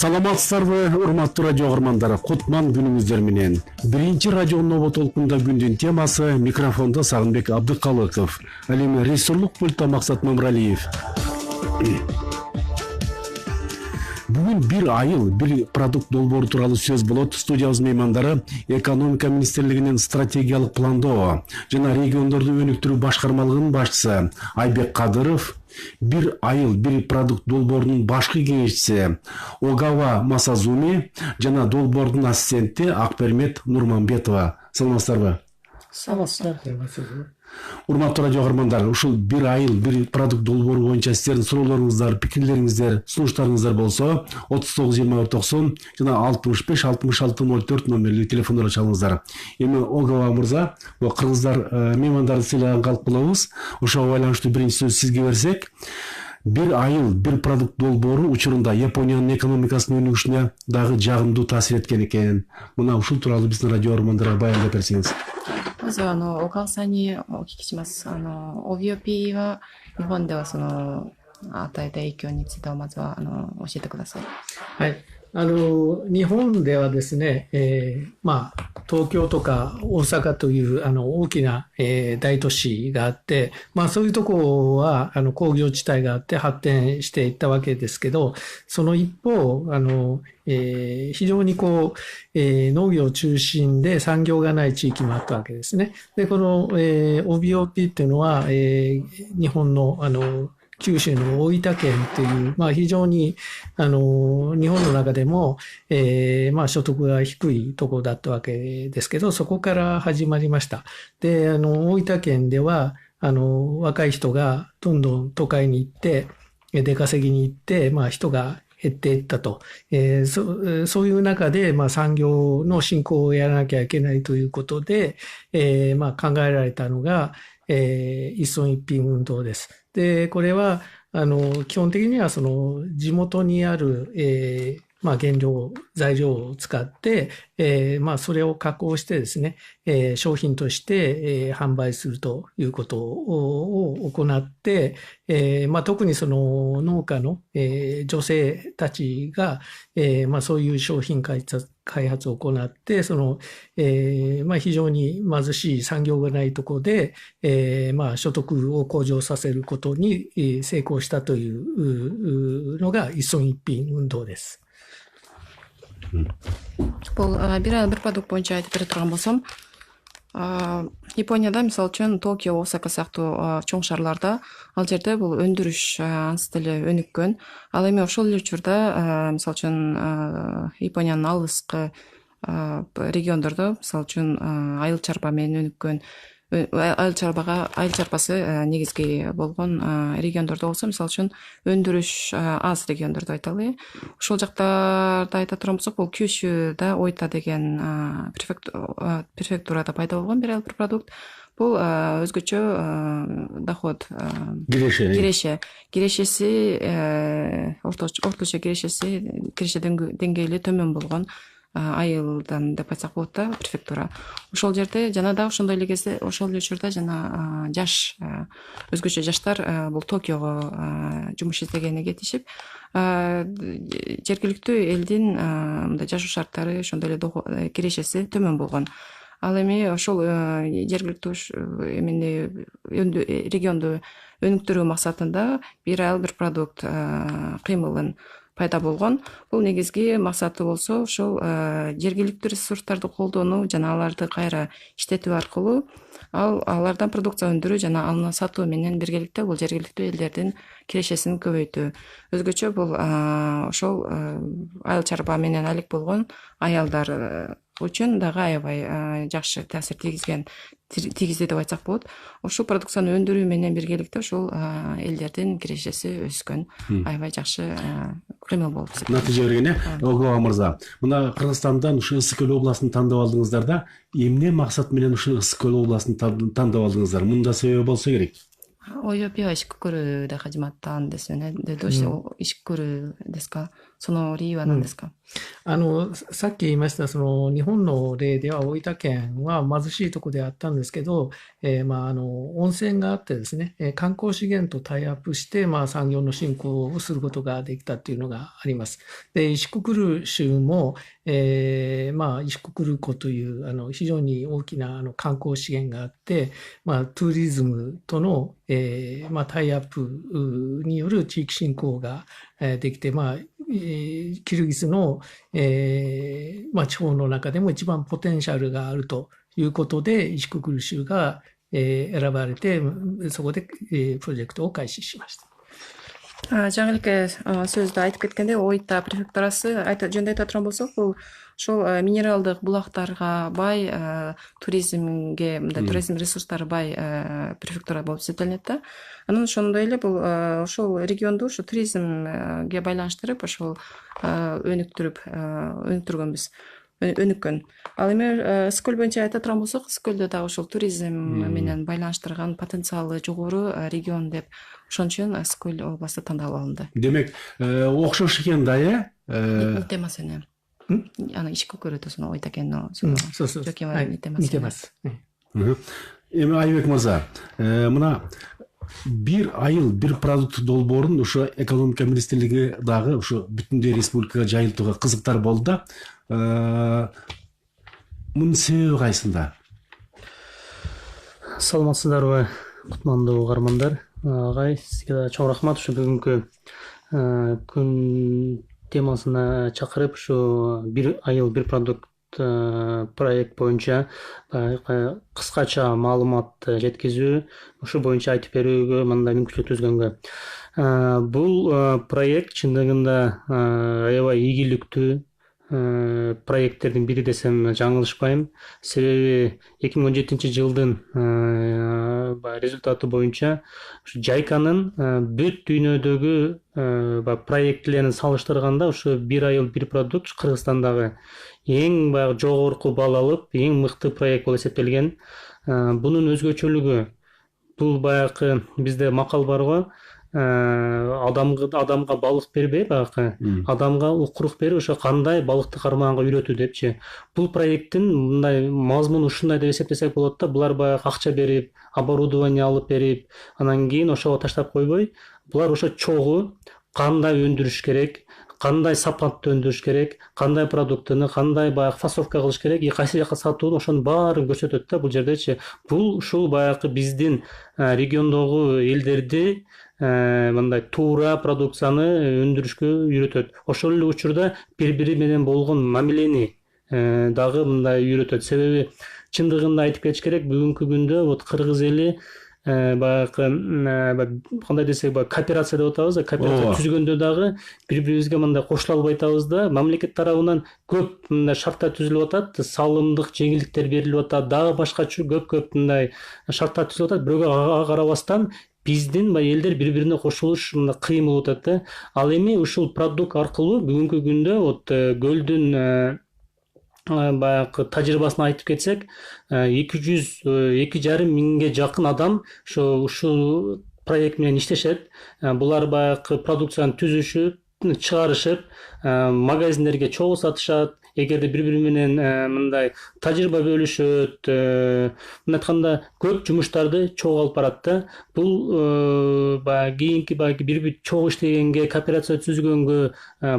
Саламатсыздарбы, урматтуу радио каармандар, кутман күнүңүздөр менен. Биринчи радио Нова толкунда күндүн темасы микрофондо Сагынбек Абдыкалыков, ал эми режиссерлук пультта Максат Мамралиев. Бүгүн бир айыл, бир продукт долбоору тууралуу сөз болот. Студиябыз меймандары экономика министрлигинин стратегиялык пландоо жана региондорду өнүктүрүү башкармалыгынын башчысы Айбек Кадыров, бир айыл, бир продукт долбоорунун башкы кеңешчиси Огава Масазуми жана долбоордун ассистенти Акбермет Нурманбетова. Саламатсыздарбы? Саламатсыздар. Урматтуу радио каармандар, ушул бир айыл, бир продукт долбоору боюнча сиздердин суроолоруңуздар, пикирлериңиздер, сунуштарыңыздар болсо 39-21-90 жана 65-66-04 номерлүү телефондорго чалыңыздар. Эми Огава мырза, бул кыргыздар меймандарды сыйлаган калп болобуз. Ошого байланыштуу биринчи сөз сизге берсек, бир айыл, бир продукт долбоору учурунда Япониянын экономикасынын өнүгүшүнө дагы жагымдуу таасир эткен экен. Мына ушул тууралуу биздин радио каармандарга баяндап берсеңиз. まず小川さんにお聞きします。OBOP は日本では与えた影響についてはまずは教えてください。はい。日本ではですね、東京とか大阪という大きな、大都市があって、そういうところは工業地帯があって発展していったわけですけど、その一方、非常に農業中心で産業がない地域もあったわけですね。で、この、OBOP っていうのは、日本の九州の大分県っていう、非常に、日本の中でも、所得が低いところだったわけですけど、そこから始まりました。で、大分県では、若い人がどんどん都会に行って、出稼ぎに行って、人が減っていったと。そういう中で、産業の振興をやらなきゃいけないということで、考えられたのが、一村一品運動です。で、これは、基本的には地元にある、原料、材料を使って、それを加工してですね、商品として、販売するということを行って、特に農家の、女性たちが、そういう商品開発を行って、非常に貧しい産業がないところで、所得を向上させることに成功したというのが一村一品運動です。Бул бир продукт боюнча айтып бере турган болсом, Японияда мисалы үчүн Токио, Осака сыяктуу чоң шаарларда ал жерде бул өндүрүш анча деле өнүккөн. Ал эми ошол эле учурда мисалы үчүн Япониянын алыскы региондордо мисалы үчүн айыл чарба менен өнүккөн, айыл чарбасы негизги болгон региондордо болсо, мисалы үчүн өндүрүш аз региондордо айталы. Ошол жактарда айта турган болсок, бул Кюшүда Ойта деген префектурада пайда болгон бир продукт. Бул өзгөчө доход кирешеси орточо киреше деңгээли төмөн болгон айылдан деп айтсак болот да, префектура. Ошол жерде жана да ошондой эле кезде ошол эле учурда жана жаш өзгөчө жаштар бул Токиого жумуш издегени кетишип, жергиликтүү элдин мындай жашоо шарттары ошондой эле кирешеси төмөн болгон. Ал эми ошол жергиликтүү регионду өнүктүрүү максатында бир айыл бир продукт кыймылын пайда болгон. Бул негизги максаты болсо, ошол жергиликтүү ресурстарды колдонуу жана аларды кайра иштетүү аркылуу алардан продукция өндүрүү жана аны сатуу менен биргеликте бул жергиликтүү элдердин кирешесин көбөйтүү. Өзгөчө бул ошол айыл чарба менен алек болгон аялдар үчүн дагы аябай жакшы таасир тийгизди деп айтсак болот. Ошол продукцияны өндүрүү менен биргеликте ошол элдердин кирешеси өскөн, аябай жакшы кыймыл болуп эсептелет. Натыйжа берген, Огава мырза. Мына Кыргызстандан ушу Ысык көл областын тандап алдыңыздар да, эмне максат менен ушу Ысык көл областын тандап алдыңыздар? Мында себеби болсо керек. お呼びは石くくるで始まったんですよね。で、どうして石くくるですか？その理由は何ですか？さっき言いました、その日本の例では大分県は貧しいところであったんですけど、温泉があってですね、観光資源とタイアップして、産業の振興をすることができたっていうのがあります。で、石くくる州も、石くくる湖という非常に大きな観光資源があって、トゥーリズムとの、タイアップによる地域振興ができて、キルギスの、地方の中でも一番ポテンシャルがあるということで、イシククル州が、選ばれて、そこで、プロジェクトを開始しました。жаңағы сөзді айтып кеткенде Ойта префектурасы жөнді айтып отырған болсақ, бұл шол минералдық бұлақтарға бай, туризмге, туризм ресурстары бай префектура болып есептелінеді. Анын ошондой эле бул ошол регионду ошо туризмге байланыштырып, ошол өнүктүргөнбүз. Өнүккөн. Ал эми Скөл боюнча айта турган болсок, Скөлдө дагы ошол туризм менен байланыштырган потенциалы жогору регион деп ошон үчүн Скөл областы тандалып алынды. Демек, окшош экен да, Ните эмес эне. Иши көкөрөтө соно Ойта кенно. Ните эмес. Эми Айбек мырза, мына бир айыл бир продукт долбоорун ошо экономика министрлиги дагы ошо бүтүндөй республикага жайылтууга кызыктар болду да. Мунун себеби кайсында? Саламатсыздарбы, кутмандуу угармандар. Агай, сизге да чоң рахмат ушу бүгүнкү күн темасына чакырып, ушу бир айыл бир продукт проект боюнча кыскача маалымат жеткизүү, ушу боюнча айтып берүүгө мындай мүмкүнчүлүк түзгөнгө. Бул проект чындыгында аябай ийгиликтүү проекттердин бири десем жаңылышпайм. Себеби 2017-жылдын результаты боюнча Жайканын бүт дүйнөдөгү проектлерин салыштырганда ушу бир айыл бир продукт Кыргызстандагы эң жогорку балл алып, эң мыкты проект болуп эсептелген. Бунун өзгөчөлүгү бул баягы бизде макал бар го, адамга балык бербей, адамга укурук берип, ошо кандай балыкты кармаганга үйрөтүү депчи. Бул проекттин мындай мазмуну ушундай деп эсептесек болот да, булар баягы акча берип, оборудование алып берип, анан кийин ошого таштап койбой, булар ошо чогуу кандай өндүрүш керек, кандай сапатты өндүрүш керек, кандай продуктуну, кандай баягы фасовка кылыш керек, кайсы жака сатууну, ошонун баарын көрсөтөт да бул жердечи. Бул ушул баягы биздин региондогу элдерди мындай туура продукцияны өндүрүшкө үйрөтөт. Ошол эле учурда бири-бири менен болгон мамилени дагы мындай үйрөтөт. Себеби чындыгында айтып кетиш керек, бүгүнкү күндө вот кыргыз эли кандай десек, кооперация деп атабыз, кооперация түзгөндө дагы бири-бирибизге мындай кошула албай атабыз да. Мамлекет тарабынан көп мындай шарттар түзүлүп атат, салымдык жеңилдиктер берилип атат, дагы башка көп мындай шарттар түзүлүп атат. Бирөөгө ага карабастан биздин элдер бири-бирине кошулуш кыйын болуп атат да. Ал эми ушул продукт аркылуу бүгүнкү күндө вот көлдүн баягы тажрыйбасын айтып кетсек, 2,5 миңге жакын адам ушул проект менен иштешет. Булар баягы продукцияны түзүшүп, чыгарышып, магазиндерге чогуу сатышат. Эгерде бири-бири менен мындай тажрыйба бөлүшөт, мындай айтканда көп жумуштарды чогуу алып барат да. Бул кийинки бир чогуу иштегенге, кооперация түзгөнгө,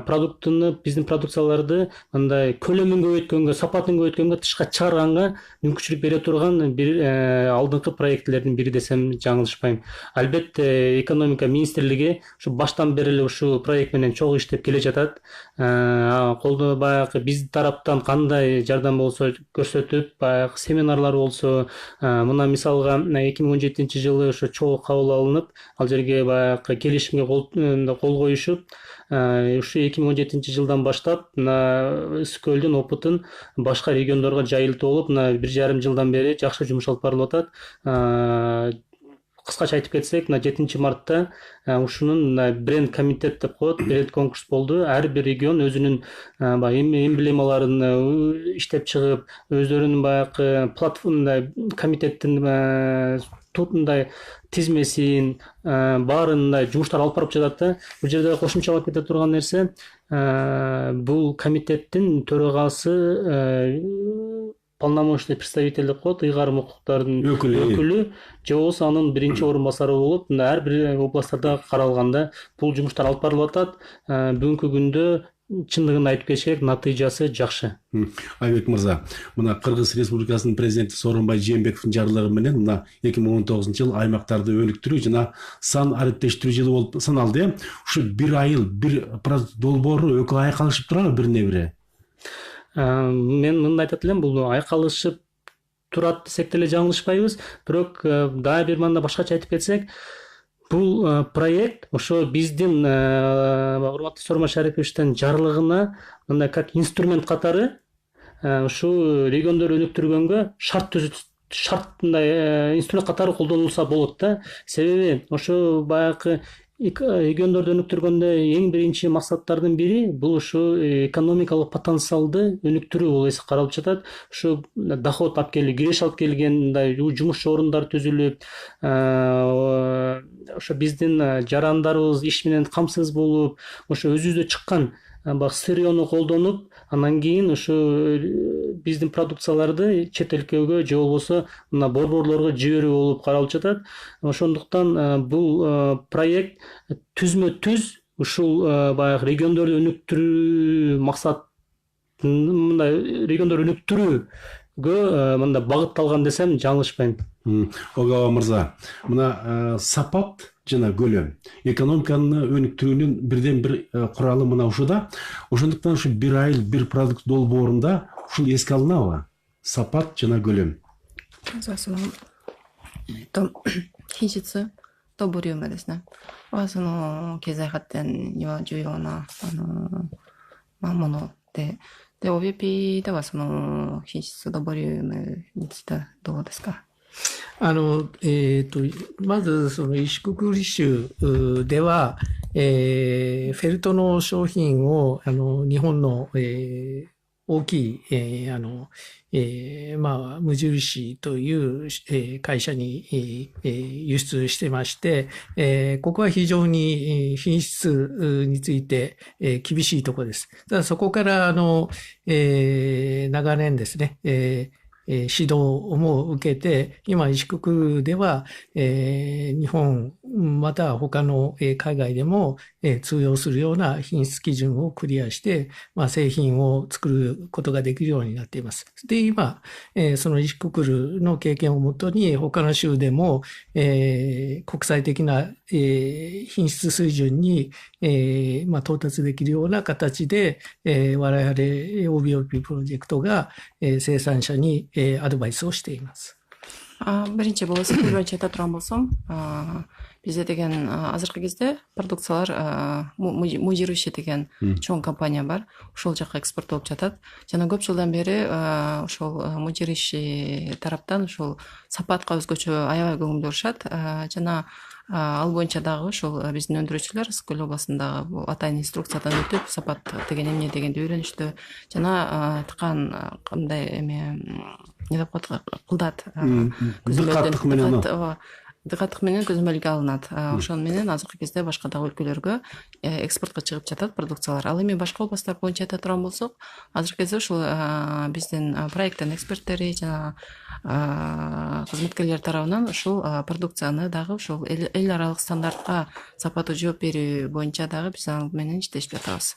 продуктуну, биздин продукцияларды мындай көлөмүн көбөйткөнгө, сапатын көбөйткөнгө, тышка чыгарганга мүмкүнчүлүк бере турган бир алдыңкы проектлердин бири десем жаңылышпайм. Албетте экономика министрлиги ушу баштан бери эле ушул проект менен чогуу иштеп келе жатат. Колдо баягы биз тараптан кандай жардам болсо көрсөтүп, баягы семинарлар болсо, мына мисалга 2017-жылы ошо чогуу кабыл алынып, ал жерге баягы келишимге кол коюшуп, ушу 2017-жылдан баштап Скөлдүн опытын башка региондорго жайылтып алып, 1,5 жылдан бери жакшы жумуш алып барылып атат. Кыскача айтып кетсек, 7 мартта ушунун бренд комитет деп коет, бренд конкурс болду. Ар бир регион өзүнүн эмблемаларын иштеп чыгып, өздөрүнүн баягы платформа комитеттин мындай тизмесин баарын мындай жумуштар алып барып жатат да. Бул жерде кошумчалап кете турган нерсе, бул комитеттин төрагасы полномочный представитель деп коет, ыйгарым укуктардын өкүлү же болбосо анын биринчи орун басары болуп, ар бир областтарда каралганда бул жумуштар алып барылып атат. Бүгүнкү күндө чындыгын айтып кетиш керек, натыйжасы жакшы. Айбек мырза, мына Кыргыз Республикасынын президенти Сооронбай Жээнбековдун жарлыгы менен мына 2019-жыл аймактарды өнүктүрүү жана сан ариптештирүү жылы болуп саналды. Ушу бир айыл, бир продукт долбоору экөө айкалышып турабы бирине бири? Мен мындай айтат элем, бул айкалышып турат десек деле жаңылышпайбыз. Бирок дагы бир манда башкача айтып кетсек, бул проект ошо биздин урматтуу Сооронбай Шариповичтин жарлыгына мындай как инструмент катары ушу региондор өнүктүргөнгө шарт мындай инструмент катары колдонулса болот да. Себеби ошо баягы региондорду өнүктүргөндө эң биринчи максаттардын бири бул ушу экономикалык потенциалды өнүктүрүү болуп эсеп каралып жатат. Ушу доход алып келип, киреш алып келген мындай жумуш орундар түзүлүп, ошо биздин жарандарыбыз иш менен камсыз болуп, ошо өзүбүздө чыккан баягы сырьёну колдонуп, анан кийин ушу биздин продукцияларды чет өлкөгө же болбосо мына борборлорго жиберүү болуп каралып жатат. Ошондуктан бул проект түзмө түз ушул баягы региондорду өнүктүрүү максат, мындай региондорду өнүктүрүүгө мындай багытталган десем жаңылышпайм. Огава мырза, мына сапат жана көлөм экономиканы өнүктүрүүнүн бирден бир куралы мына ушуда. Ошондуктан ушу бир айыл бир продукт долбоорунда ушул эске алынабы? Сапат жана көлөм. 品質とボリュームですね。はその経済発展には重要なもので、OBP ではその品質とボリュームについてはどうですか？まず、その石くくり州では、フェルトの商品を、日本の、大きい、無印という会社に輸出してまして、ここは非常に品質について厳しいところです。ただそこから長年ですね、指導も受けて、今、石くくでは、日本、または他の海外でも通用するような品質基準をクリアして、製品を作ることができるようになっています。で、今、その石くくの経験をもとに、他の州でも、国際的な品質水準に到達できるような形で、我々 OBOP プロジェクトが生産者にアドバイスをしています。Биринчи бул секtor боюнча айта турган болсом, бизде деген азыркы кезде продукциялар Мужириши деген чоң компания бар. Ошол жака экспорттолуп жатат. Жана көп жылдан бери ошол Мужириши тараптан ошол сапатка өзгөчө аябай көңүл бурушат. Жана ал боюнча дагы ошол биздин өндүрүүчүлөр Ысык көл областындагы бул атайын инструкциядан өтүп, сапат деген эмне дегенди үйрөнүштү. Жана тыкан кандай эме не деп коет, кылдат. Дыкаттык менен көзөмөлгө алынат. Ошону менен азыркы кезде башка дагы өлкөлөргө экспортко чыгып жатат продукциялар. Ал эми башка областтар боюнча айта турган болсок, азыркы кезде ушул биздин проекттин эксперттери жана кызматкерлер тарабынан ушул продукцияны дагы ушул эл аралык стандартка сапаттуу жооп берүү боюнча дагы биз ал менен иштешип жатабыз.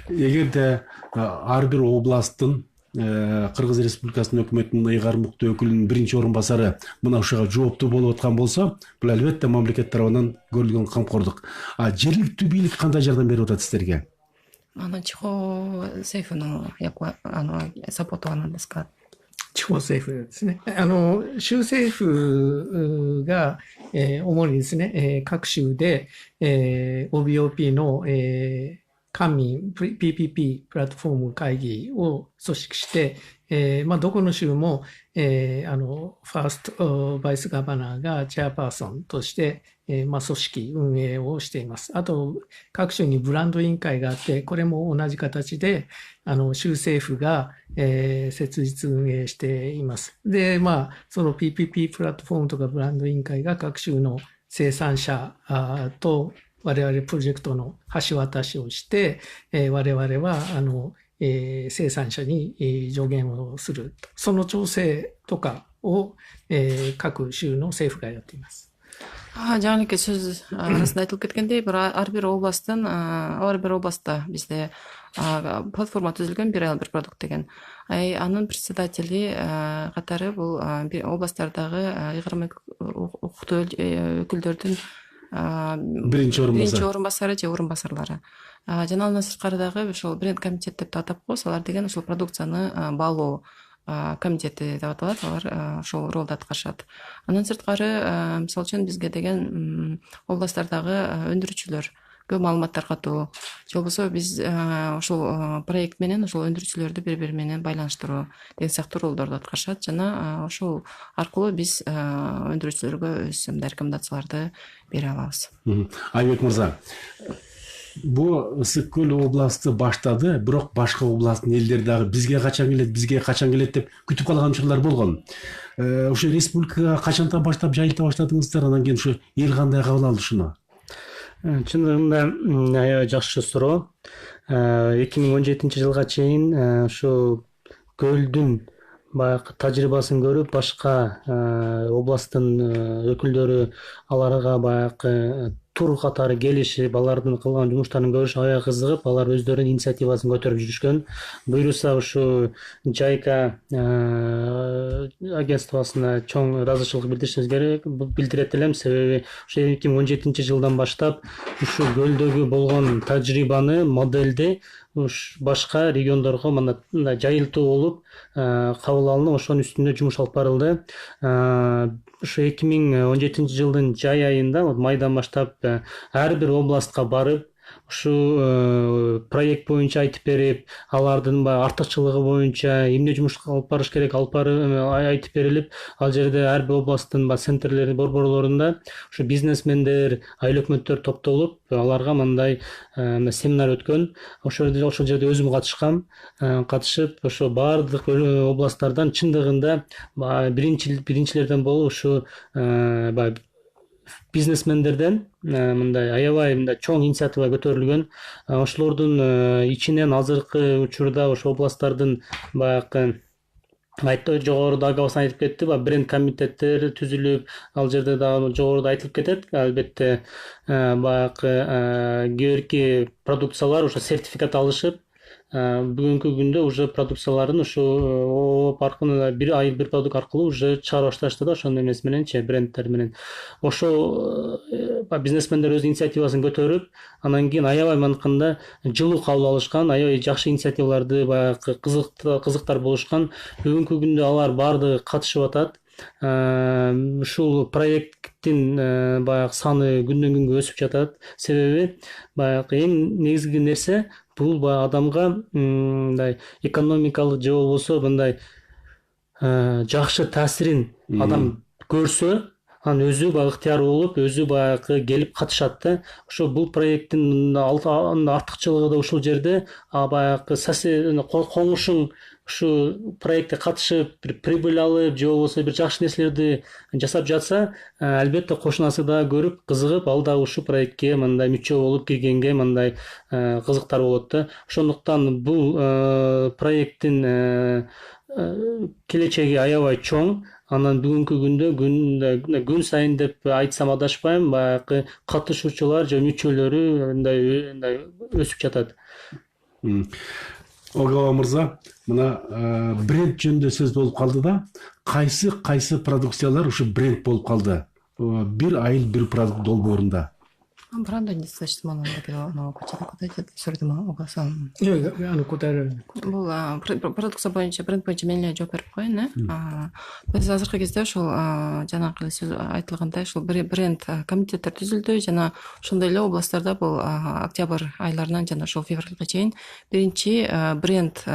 Эгерде ар бир областтын Кыргыз Республикасынын өкмөтүнүн ыйгарым укуктуу өкүлүнүн биринчи орун басары мына ушуга жооптуу болуп аткан болсо, бул албетте мамлекет тарабынан көрүлгөн камкордук. Жергиликтүү бийлик кандай жардам берип атат сиздерге? 地方政府の役割、サポートは何ですか？地方政府ですね。州政府が、主にですね、各州で、OBOP の、官民 PPP プラットフォーム会議を組織して、どこの州も、ファーストバイスガバナーがチェアパーソンとして、まあ、組織運営をしています。あと、各所にブランド委員会があって、これも同じ形で、州政府が、設立運営しています。で、まあ、その PPP プラットフォームとかブランド委員会が各州の生産者と我々プロジェクトの橋渡しをして、我々は、生産者に助言をする。その調整とかを、各州の政府がやっています。жаңағы сөз арасында айтылып кеткендей, ар бир областта бизде платформа түзүлгөн, бир айыл бир продукт деген. Анын председатели катары бул областтардагы ыйгарым укуктуу өкүлдөрдүн биринчи орун басары же орун басарлары. Жана андан сырткары дагы ошол бренд комитет деп атап коебуз. Алар деген ошол продукцияны баалоо комитети деп аталат, алар ошол ролду аткарышат. Андан сырткары, мисалы үчүн бизге деген областтардагы өндүрүүчүлөргө маалымат таркатуу, же болбосо биз ошол проект менен ошол өндүрүүчүлөрдү бири менен байланыштыруу деген сыяктуу ролдорду аткарышат. Жана ошол аркылуу биз өндүрүүчүлөргө өз рекомендацияларды бере алабыз. Айбек мырза, бул Ысык көл областы баштады, бирок башка областтын элдери дагы бизге качан келет деп күтүп калган учурлар болгон. Ошо республикага качантан баштап жайылта баштадыңыздар, анан кийин ошо эл кандай кабыл алды ушуну? Чындыгында аябай жакшы суроо. 2017 жылга чейин ушу көлдүн баягы тажрыйбасын көрүп, башка областтын өкүлдөрү аларга баягы тур катары келишип, алардын кылган жумуштарын көрүш аябай кызыгып, алар өздөрүнүн инициативасын көтөрүп жүрүшкөн. Буюрса ушу Жайка агентствосуна чоң ыраазычылык билдирет элем, себеби ушу 2017 жылдан баштап ушу көлдөгү болгон тажрыйбаны, модельди башка региондорго мындай жайылтуу болуп кабыл алынып, ошонун үстүндө жумуш алып барылды. Ушу 2017 жылдын жай айында, майдан баштап ар бир областка барып, ушу проект боюнча айтып берип, алардын артыкчылыгы боюнча эмне жумуш алып барыш керек айтып берилип, ал жерде ар бир областтын центрлери, борборлорунда ушу бизнесмендер, айыл өкмөттөр топтолуп, аларга мындай семинар өткөн. Ошол жерде өзүм катышып, ошо баардык областтардан чындыгында биринчилерден болуп ушу бизнесмендерден мындай аябай чоң инициатива көтөрүлгөн. Ошолордун ичинен азыркы учурда ошо областтардын баягы жогоруда Агабасан айтып кетти, бренд комитеттер түзүлүп, ал жерде дагы жогоруда айтылып кетет. Албетте баягы кээ продукциялар ошо сертификат алышып, бүгүнкү күндө уже продукцияларын ушу ооп аркылуу бир айыл бир продукт аркылуу уже чыгара башташты да, ошонун эмеси мененчи, брендтер менен. Ошо бизнесмендер өз инициативасын көтөрүп, анан кийин аябай манкында жылуу кабыл алышкан, аябай жакшы инициативаларды баягы кызыктар болушкан. Бүгүнкү күндө алар баардыгы катышып атат. Ушул проекттин баягы саны күндөн күнгө өсүп жатат. Себеби баягы эң негизги нерсе бул адамга мындай экономикалык же болбосо мындай жакшы таасирин адам көрсө, анан өзү ыктыяр болуп, өзү баягы келип катышат да. Ошо бул проекттин артыкчылыгы да ушул жерде, баягы коңушуң ушу проектке катышып, бир прибыль алып, же болбосо бир жакшы нерселерди жасап жатса, албетте кошунасы да көрүп, кызыгып, ал да ушу проектке мындай мүчө болуп киргенге мындай кызыктар болот да. Ошондуктан бул проекттин келечеги аябай чоң. Анан бүгүнкү күндө күн сайын деп айтсам адашпайм, баягы катышуучулар же мүчөлөрү мындай өсүп жатат. Огава мырза, мына бренд жөнүндө сөз болуп калды да, кайсы продукциялар ушу бренд болуп калды? Бир айыл бир продукт долбоорунда. Правда, недостаточно мало Огасан. Бул продукция боюнча, бренд боюнча мен эле жооп берип коеюн. Биз азыркы кезде ошол жанагы сөз айтылгандай ошол бренд комитеттер түзүлдү, жана ошондой эле областтарда бул октябрь айларынан жана ошол февралга чейин биринчи бренд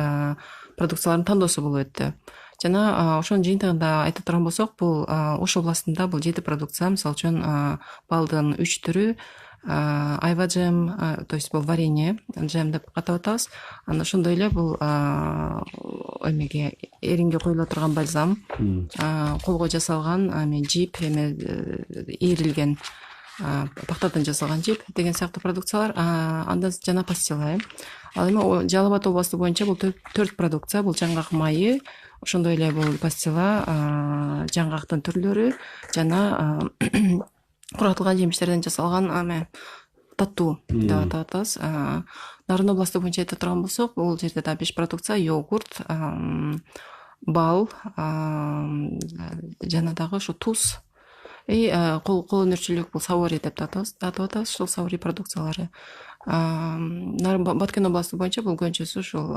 продукциялардын тандоосу болуп өттү. жана ошонун жыйынтыгында айта турган болсок, бул Ош областында бул 7 продукция, мисалы үчүн балдын 3 түрү, айва джем, то есть бул варенье джем деп катап атабыз. Анан ошондой эле бул эмеге эринге коюла турган бальзам, колго жасалган жип, ийрилген пахтадан жасалган жип деген сыяктуу продукциялар, андан жана пастила. Ал эми Жалал Абад областы боюнча бул 4 продукция, бул жаңгак майы, ошондой эле бул пастила, жаңгактын түрлөрү жана кургатылган жемиштерден жасалган таттуу деп атабыз. Нарын областы боюнча айта турган болсок, бул жерде да 5 продукция: йогурт, бал, жана дагы ушу туз. Кол өнөрчүлүк бул савори деп атабыз, ушул савори продукциялары. Баткен областы боюнча бул көбүнчөсү ушул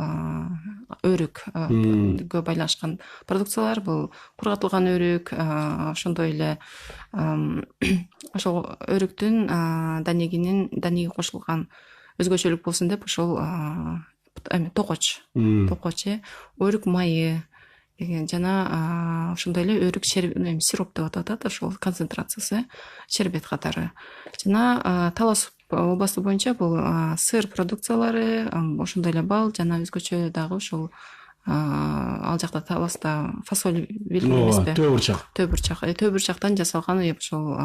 өрүккө байланышкан продукциялар, бул кургатылган өрүк, ошондой эле ошол өрүктүн данеги кошулган өзгөчөлүк болсун деп ошол токоч, өрүк майы деген жана ошондой эле өрүк сироп деп аталат, ошол концентрациясы шербет катары. Жана Талас областы боюнча бул сыр продукциялары, ошондой эле бал жана өзгөчө дагы ушул ал жакта Таласта фасоль белгилүү эмеспи? Төбүрчактан жасалган, ошол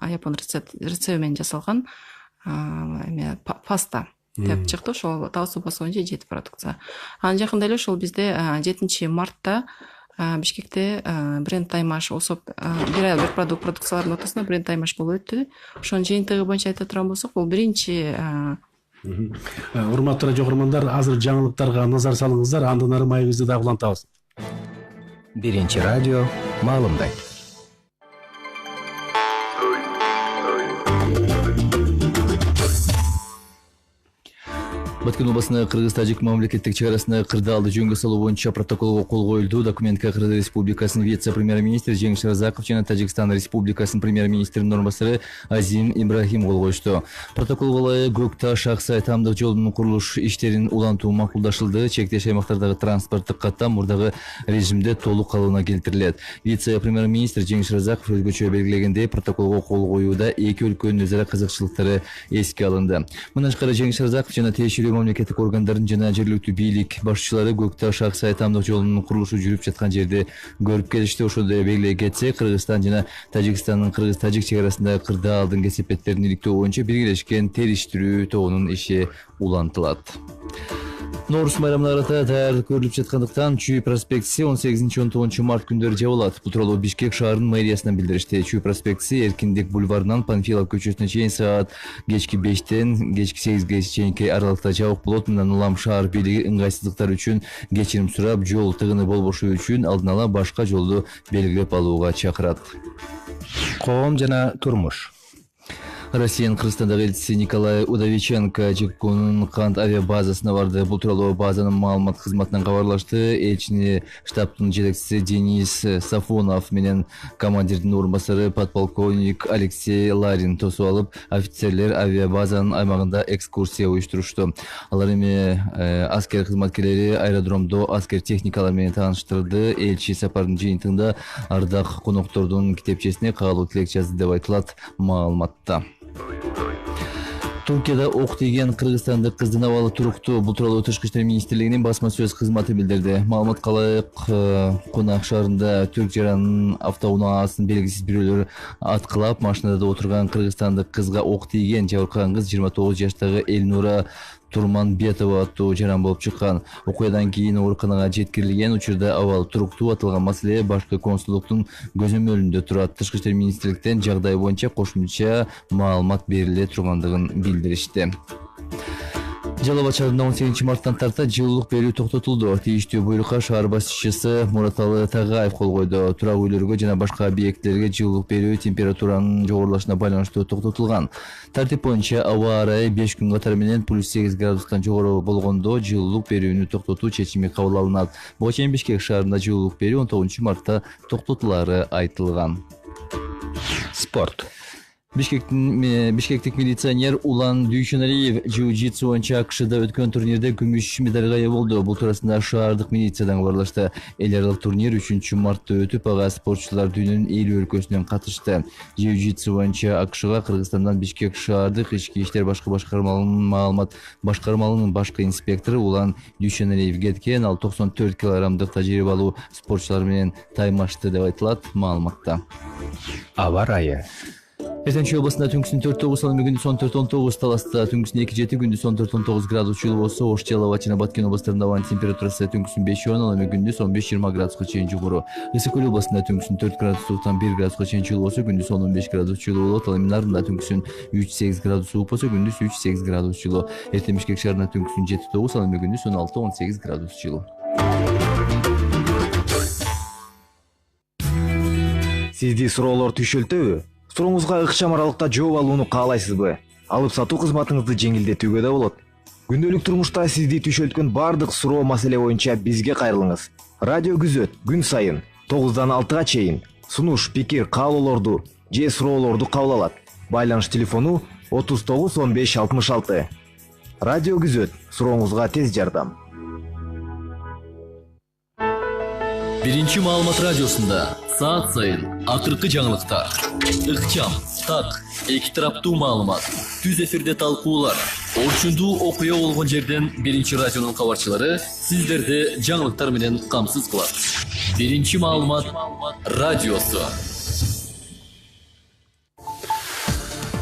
япон рецепти менен жасалган паста деп чыкты. Ошол Талас областы боюнча 7 продукция. Анан жакында эле ошол бизде 7 мартта Бишкекте бренд таймаш осоп бир ай бир продукциялардын ортосунда бренд таймаш болуп өттү. Ошонун жыйынтыгы боюнча айта турган болсок, бул биринчи. Урматтуу радио көрөрмандар, азыр жаңылыктарга назар салыңыздар, андан ары майыбызды дагы улантабыз. Биринчи радио маалымдайт. Баткен областында Кыргыз-Тажик мамлекеттик чек арасында кырдаалды жөнгө салуу боюнча протоколго кол коюлду. Документке Кыргыз Республикасынын вице-премьер-министри Жеңиш Разаков жана Тажикстан Республикасынын премьер-министринин орун басары Азим Ибрахим кол коюшту. Протоколго ылайык Көкташ Аксай таамдык жолдун курулуш иштерин улантуу макулдашылды. Чектеш аймактардагы транспорттук каттам мурдагы режимде толук калыбына келтирилет. Вице-премьер-министр Жеңиш Разаков өзгөчө белгилегендей, протоколго кол коюуда эки өлкөнүн өзара кызыкчылыктары эске алынды. Мындан тышкары Жеңиш Разаков жана тиешелүү мамлекеттик органдардын жана жергиликтүү бийлик башчылары Көкташ Аксай таамдык жолунун курулушу жүрүп жаткан жерди көрүп келишти. Ошондой белгилей кетсек, Кыргызстан жана Тажикстандын Кыргыз-Тажик чек арасында кырдаалдын кесепеттерин иликтөө боюнча биргелешкен териштирүү тобунун иши улантылат. Норус байрамына карата даярдык көрүлүп жаткандыктан Чүй проспектиси 18-19 март күндөрү жабылат. Бул тууралуу Бишкек шаарынын мэриясынан билдиришти. Чүй проспектиси Эркиндик бульварынан Панфилов көчөсүнө чейин саат кечки 5-тен кечки 8-ге чейинки аралыкта жабык болот. Мындан улам шаар бийлиги ыңгайсыздыктар үчүн кечирим сурап, жол тыгыны болбошу үчүн алдын ала башка жолду белгилеп алууга чакырат. Коом жана турмуш. Россиянын Кыргызстандагы элчиси Николай Удовиченко Жекконун кант авиабазасына барды. Бул тууралуу базанын маалымат кызматынан кабарлашты. Элчини штабтын жетекчиси Денис Сафонов менен командирдин орун басары подполковник Алексей Ларин тосуп алып, офицерлер авиабазанын аймагында экскурсия уюштурушту. Алар эми аскер кызматкерлери аэродромдо аскер техникалар менен тааныштырды. Элчи сапардын жыйынтыгында ардак коноктордун китепчесине каалуу тилек жазды деп айтылат маалыматта. Туркияда ок тийген кыргызстандык кыздын абалы туруктуу. Бул тууралуу Тышкы иштер министрлигинин басма сөз кызматы билдирди. Маалыматка ылайык, Конак шаарында Түрк жаранын автоунаасын белгисиз бирөөлөр аткылап, машинада отурган кыргызстандык кызга ок тийген. Жабыркаган кыз 29 жаштагы Элнура Турманбетова аттуу жаран болуп чыккан. Окуядан кийин ооруканага жеткирилген. Учурда абалы туруктуу. Аталган маселе башкы консулдуктун көзөмөлүндө турат. Тышкы иштер министрликтен жагдай боюнча кошумча маалымат бериле тургандыгын билдиришти. Жалал Абад шаарында 18 марттан тарта жылуулук берүү токтотулду. Тийиштүү буйрукка шаар башчысы Мураталы Тагаев кол койду. Турак үйлөргө жана башка объектилерге жылуулук берүү температуранын жогорулашына байланыштуу токтотулган. Тартип боюнча аба ырайы 5 күн катары менен +8 градустан жогору болгондо жылуулук берүүнү токтотуу чечими кабыл алынат. Буга чейин Бишкек шаарында жылуулук берүү 19 мартта токтотулары айтылган. Спорт. Бишкектик милиционер Улан Дүйшөнәлиев jiu-jitsu боюнча АКШда өткөн турнирде күмүш медалга ээ болду. Бул туурасында шаардык милициядан кабарлашты. Эл аралык турнир 3-мартта өтүп, ага спортчулар дүйнөнүн 50 өлкөсүнөн катышты. Jiu-jitsu боюнча АКШга Кыргызстандан Бишкек шаардык ички иштер башкармалынын башкы инспектору Улан Дүйшөнәлиев кеткен. Ал 94 килограммдык тажрыйбалуу спортчулар менен таймашты деп айтылат маалыматта. Аба ырайы. Эртеңки областында түнкүсүн 4-9 салымы күндүз 14-19 таласта, түнкүсүн 2-7 күндүз 14-19 градус жылуу болсо, Ош, Жалал, Ачина, Баткен областарында ауанын температурасы түнкүсүн 5-10, ал күндүз 15-20 градуска чейин жогору. Ысык көл областында түнкүсүн 4 градустан 1 градуска чейин жылуу болсо, күндүз 15 градус жылуу болот. Ал Нарында түнкүсүн 3-8 градус суук болсо, күндүз 3-8 градус жылуу. Эртең Бишкек шаарында түнкүсүн 7-9, ал күндүз 16-18 градус жылуу. Сизди суроолор түшөлтөбү? Сурооңузга ыкчам аралыкта жооп алууну каалайсызбы? Алып сатуу кызматыңызды жеңилдетүүгө да болот. Күндөлүк турмушта сизди түшөлткөн бардык суроо маселе боюнча бизге кайрылыңыз. Радио Күзөт күн сайын 9-дан 6-га чейин сунуш, пикир, каалоолорду же суроолорду кабыл алат. Байланыш телефону 39 15 66. Радио Күзөт сурооңузга тез жардам. Биринчи маалымат радиосунда саат сайын акыркы жаңылыктар, ыкчам, так, эки тараптуу маалымат, түз эфирде талкуулар, орчундуу окуя болгон жерден биринчи радионун кабарчылары сиздерди жаңылыктар менен камсыз кылат. Биринчи маалымат радиосу.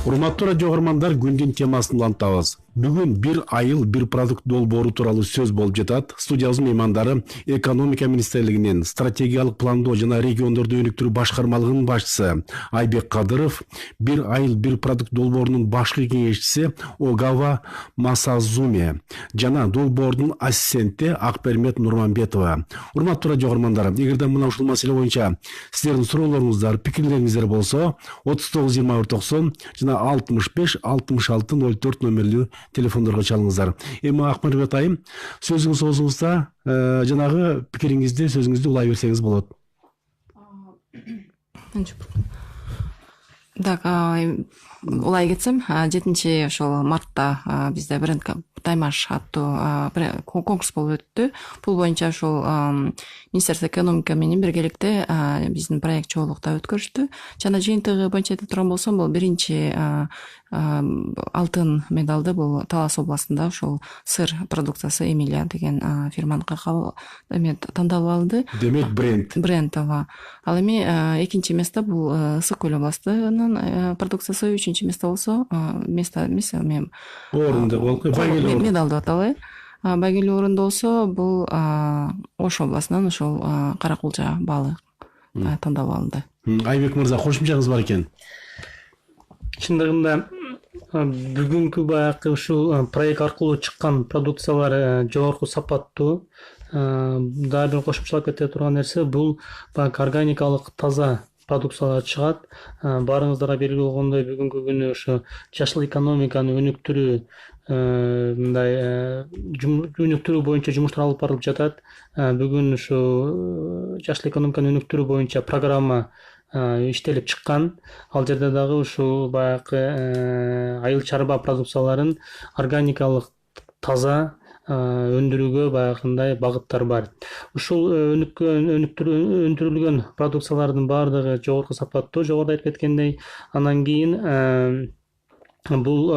Урматтуу радио көрөрмандар, күндүн темасын улантабыз. Бүгүн бир айыл бир продукт долбоору тууралуу сөз болуп жатат. Студиябыздын меймандары экономика министрлигинин стратегиялык пландоо жана региондорду өнүктүрүү башкармалыгынын башчысы Айбек Кадыров, бир айыл бир продукт долбоорунун башкы кеңешчиси Огава Масазуме жана долбоордун ассистенти Акпермет Нурманбетова. Урматтуу радио көрөрмандар, эгерде мына ушул маселе боюнча сиздердин суроолоруңуздар, пикирлериңиздер болсо, 39-24-90 жана 65-66-04 номерлүү телефондорго чалыңыздар. Эми Акпермет айым, сөзүңүз оозуңузда, жанагы пикириңизди, сөзүңүздү улай берсеңиз болот. Так, улай кетсем, 7 ошол мартта бизде бренд таймаш аттуу конкурс болуп өттү. Бул боюнча ошол Министерство экономика менен биргеликте биздин проект чогулукта өткөрүштү. Жана жыйынтыгы боюнча айта турган болсом, бул биринчи алтын медалды бул Талас областында ошол сыр продукциясы Эмилия деген фирманы тандалып алды. Демек бренд ооба. Ал эми экинчи место бул Ысык көл областынын продукциясы, үчүнчү место болсо мен орунда медалды аталы. Байгелүү орунда болсо бул Ош областынан ошол Каракулча балы тандалып алынды. Айбек мырза, кошумчаңыз бар экен. Чындыгында бүгүнкү баягы ушул проект аркылуу чыккан продукциялар жогорку сапаттуу. Дагы бир кошумчалап кете турган нерсе, бул баягы органикалык таза продукциялар чыгат. Баарыңыздарга белгилүү болгондой, бүгүнкү күнү ошо жашыл экономиканы өнүктүрүү боюнча жумуштар алып барылып жатат. Бүгүн ушу жашыл экономиканы өнүктүрүү боюнча программа иштелип чыккан. Ал жерде дагы ушул баягы айыл чарба продукцияларын органикалык таза өндүрүүгө баягындай багыттар бар. Ушул өндүрүлгөн продукциялардын баардыгы жогорку сапаттуу, жогоруда айтып кеткендей. Анан кийин бул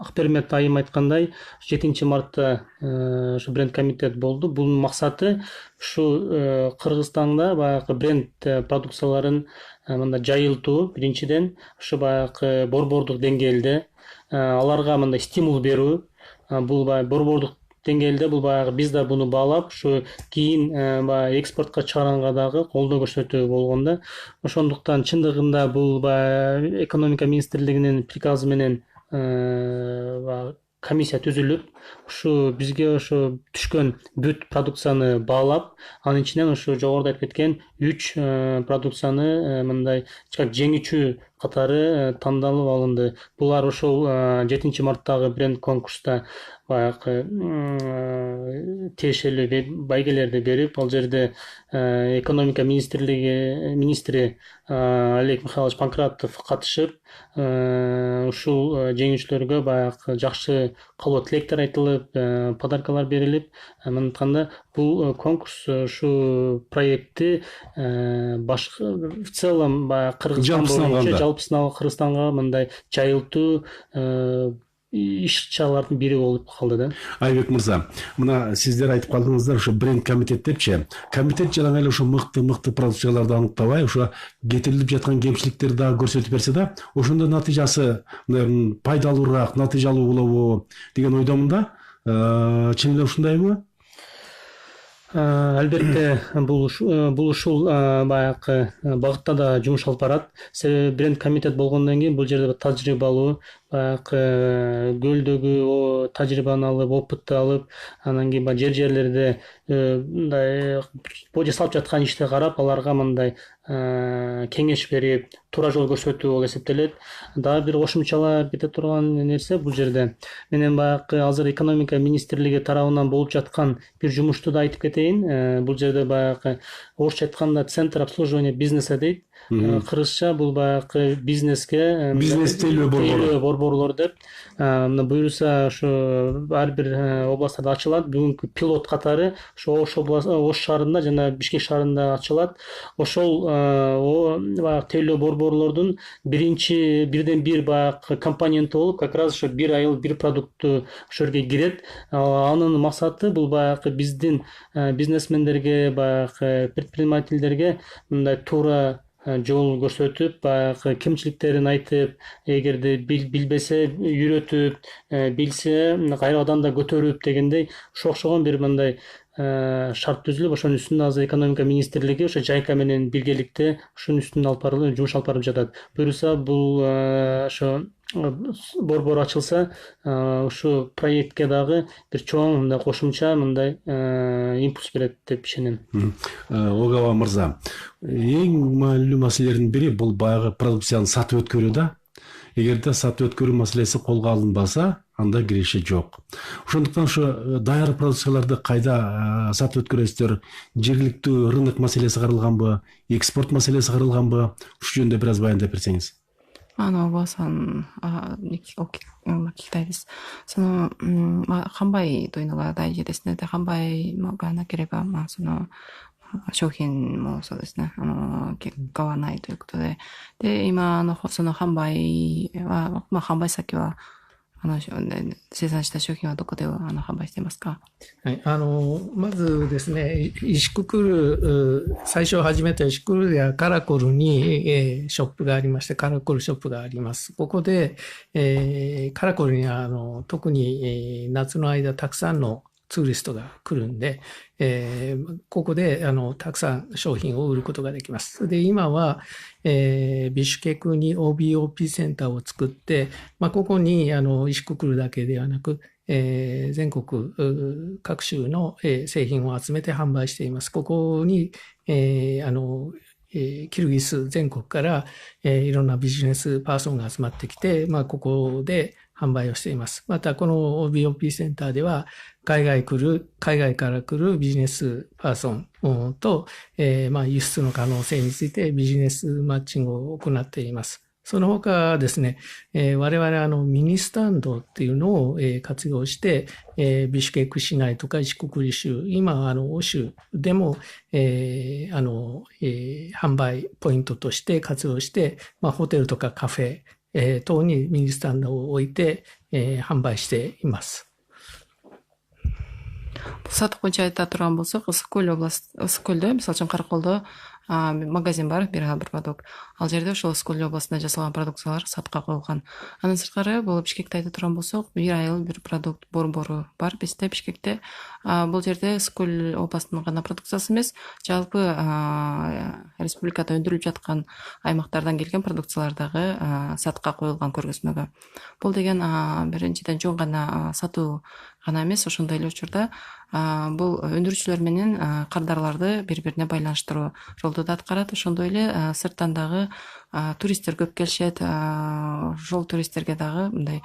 Акпермет айым айткандай, 7 мартта ушу бренд комитет болду. Бунун максаты ушу Кыргызстанда баягы бренд продукцияларын мындай жайылтуу, биринчиден ушу баягы борбордук деңгээлде аларга мындай стимул берүү. Бул баягы борбордук деңгээлде бул баягы биз да буну баалап, ушу кийин баягы экспортко чыгаранга дагы колдоо көрсөтүү болгондо. Ошондуктан чындыгында бул баягы экономика министрлигинин приказы менен комиссия түзүлүп, ушу бизге ошо түшкөн бүт продукцияны баалап, анын ичинен ушу жогоруда айтып кеткен 3 продукцияны мындай жеңүүчү катары тандалып алынды. Булар ошол 7 марттагы бренд конкурста баягы тиешелүү байгелерди берип, ал жерде экономика министри Олег Михайлович Панкратов катышып, ушул жеңүүчүлөргө баягы жакшы каалоо тилектер айтылып, подаркалар берилип, мындай айтканда бул конкурс ушу проектти башкы в целом баягы Кыргызстан боюнча жалпысынан Кыргызстанга мындай жайылтуу иш-чаралардын бири болуп калды да. Айбек мырза, мына сиздер айтып калдыңыздар, ушу бренд комитет депчи. Комитет жана эле ушу мыкты продукцияларды аныктабай, ушу кетирилип жаткан кемчиликтерди дагы көрсөтүп берсе да, ошондо натыйжасы пайдалуураак, натыйжалуу болобу деген ойдомун да. Чын эле ушундайбы? Албетте бул ушул баягы багытта да жумуш алып барат. Себеби бренд комитет болгондон кийин бул жерде тажрыйбалуу баягы көлдөгү тажрыйбаны алып, опытты алып, анан кийин жерлерде мындай жасалып жаткан ишти карап, аларга мындай кеңеш берип, туура жол көрсөтүү болуп эсептелет. Дагы бир кошумчалап кете турган нерсе бул жерде менен баягы азыр экономика министрлиги тарабынан болуп жаткан бир жумушту да айтып кетейин. Бул жерде баягы орусча айтканда центр обслуживания бизнеса дейт. Кыргызча бул баягы бизнеске бизнес тейлөө борборлор деп мына буюрса ошо ар бир областтарда ачылат. Бүгүнкү пилот катары Ош шаарында жана Бишкек шаарында ачылат. Ошол баягы тейлөө борборлордун бирден бир баягы компоненти болуп, как раз ошо бир айыл бир продуктту ошол жерге кирет. Анын максаты бул баягы биздин бизнесмендерге, баягы предпринимательдерге мындай туура жол көрсөтүп, баягы кемчиликтерин айтып, эгерде билбесе үйрөтүп, билсе кайрадан да көтөрүп дегендей окшогон бир мындай шарт түзүлүп, ошонун үстүндө азыр экономика министрлиги ошо Жайка менен биргеликте ушунун үстүндө алып барылып, жумуш алып барып жатат. Буюрса бул ошо борбор ачылса, ушу проектке дагы бир чоң мындай кошумча мындай импульс берет деп ишенем. Огава мырза, эң маанилүү маселелердин бири бул баягы продукцияны сатып өткөрүү да. Эгерде сатып өткөрүү маселеси колго алынбаса, анда киреше жок. Ошондуктан ушу даяр продукцияларды кайда сатып өткөрөсүздөр? Жергиликтүү рынок маселеси каралганбы, экспорт маселеси каралганбы? Ушу жөнүндө бир аз баяндап берсеңиз. おさん聞きたいです。販売というのが大事ですね。で、販売がなければ、その商品もそうですね。結果はないということで。で、今その販売は、販売先は、生産した商品はどこで販売していますか？はい、まずですね、石くくる、最初始めた石くるではカラコルに、ショップがありまして、カラコルショップがあります。ここで、カラコルには特に、夏の間たくさんのツーリストが来るんで、ここでたくさん商品を売ることができます。で、今は、ビシュケクに OBOP センターを作って、ここに石くくるだけではなく、全国各州の製品を集めて販売しています。ここに、キルギス全国からいろんなビジネスパーソンが集まってきて、ここで販売をしています。また、この OBOP センターでは、海外から来るビジネスパーソンと、輸出の可能性についてビジネスマッチングを行っています。その他ですね、我々ミニスタンドっていうのを活用して、ビシュケク市内とか石くくり州、今欧州でも、販売ポイントとして活用して、ホテルとかカフェ、等にミニスタンドを置いて、販売しています。Сатып боюнча айта турган болсок, Ысык-Көлдө, мисалы үчүн Караколдо магазин бар, бир продукт. Ал жерде ошол Ысык-Көл областында жасалган продукциялар сатка коюлган. Андан сырткары бул Бишкекте айта турган болсок, бир айыл бир продукт борбору бар бизде Бишкекте. Бул жерде Ысык-Көл областынын гана продукциясы эмес, жалпы республикада өндүрүлүп жаткан аймактардан келген продукциялар дагы сатка коюлган көргөзмөгө. Бул деген биринчиден жөн гана сатуу гана эмес, ошондой эле учурда бул өндүрүүчүлөр менен кардарларды бири-бирине байланыштыруу ролду да аткарат. Ошондой эле сырттан дагы туристтер көп келишет, ошол туристтерге дагы мындай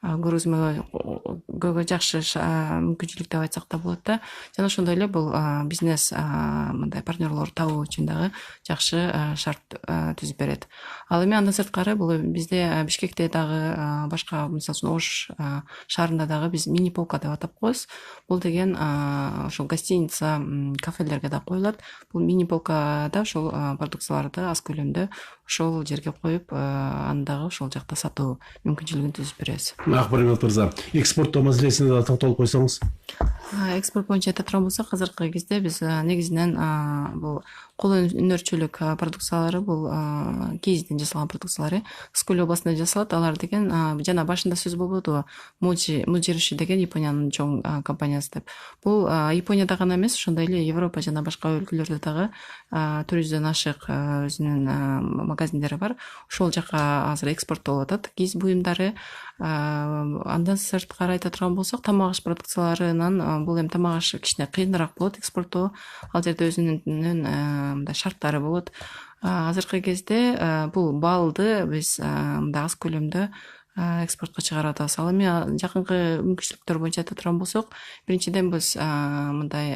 көргөзмөгө жакшы мүмкүнчүлүк деп айтсак да болот да. Жана ошондой эле бул бизнес мындай партнерлор табуу үчүн дагы жакшы шарт түзүп берет. Ал эми андан сырткары бул бизде Бишкекте дагы башка мисалы үчүн Ош шаарында дагы биз мини полка деп атап коебуз. Бул деген ошол гостиница, кафелерге да коюлат. Бул мини полкада ошол продукцияларды аз көлөмдө ошол жерге коюп, аны дагы ошол жакта сатуу мүмкүнчүлүгүн түзүп беребиз. Акбарбек мырза, экспорттоо маселесине да токтолуп койсоңуз. Экспорт боюнча айта турган болсок, азыркы кезде биз негизинен бул кол өнөрчүлүк продукциялары, бул кийизден жасалган продукциялар Сколе областында жасалат. Алар деген жана башында сөз болбодубу, Муджириши деген Япониянын чоң компаниясы деп. Бул Японияда гана эмес, ошондой эле Европа жана башка өлкөлөрдө дагы 400дөн ашык өзүнүн магазиндери бар. Ошол жака азыр экспорттолуп атат кийиз буюмдары. Андан сырткары айта турган болсок, тамак аш продукцияларынан бул эми тамак аш кичине кыйыныраак болот экспорттоо. Ал жерде өзүнүн мындай шарттары болот. Азыркы кезде бул балды биз мындай аз көлөмдө экспортко чыгарып атабыз. Ал эми жакынкы мүмкүнчүлүктөр боюнча айта турган болсок, биринчиден биз мындай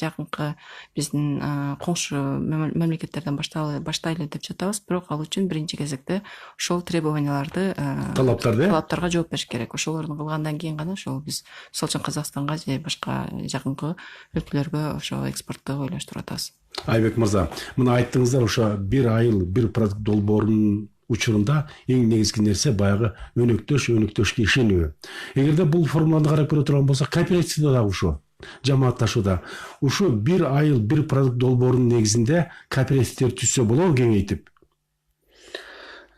жакынкы биздин коңшу мамлекеттерден баштайлы деп жатабыз. Бирок ал үчүн биринчи кезекте ошол требованияларды, талаптарга жооп бериш керек. Ошолорду кылгандан кийин гана ошол биз мисалы үчүн Казакстанга же башка жакынкы өлкөлөргө ошо экспортту ойлоштуруп атабыз. Айбек мырза, мына айттыңыздар, ошо бир айыл бир продукт долбоорунун учурунда эң негизги нерсе баягы өнөктөшкө ишенүү. Эгерде бул формуланы карап көрө турган болсок, кооперативде дагы ушул, жамаатташууда ушу бир айыл бир продукт долбоорунун негизинде кооперативдер түзсө болобу кеңейтип?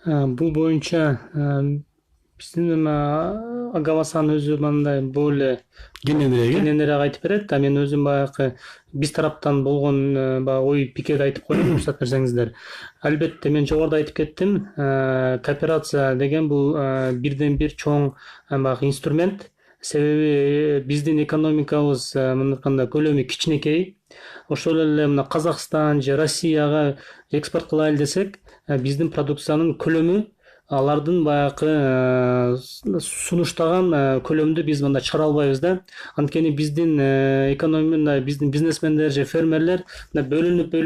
Бул боюнча биздин Агавасан өзү мындай более кененирээк айтып берет. Мен өзүм баягы биз тараптан болгон ой пикирди айтып коеюн, уруксат берсеңиздер. Албетте мен жогоруда айтып кеттим, кооперация деген бул бирден бир чоң баягы инструмент. Себеби биздин экономикабыз мындай айтканда көлөмү кичинекей. Ошол эле мына Казакстан же Россияга экспорт кылайлы десек, биздин продукциянын көлөмү алардын баягы сунуштаган көлөмдү биз мындай чыгара албайбыз да. Анткени биздин экономия, биздин бизнесмендер же фермерлер бөлүнүп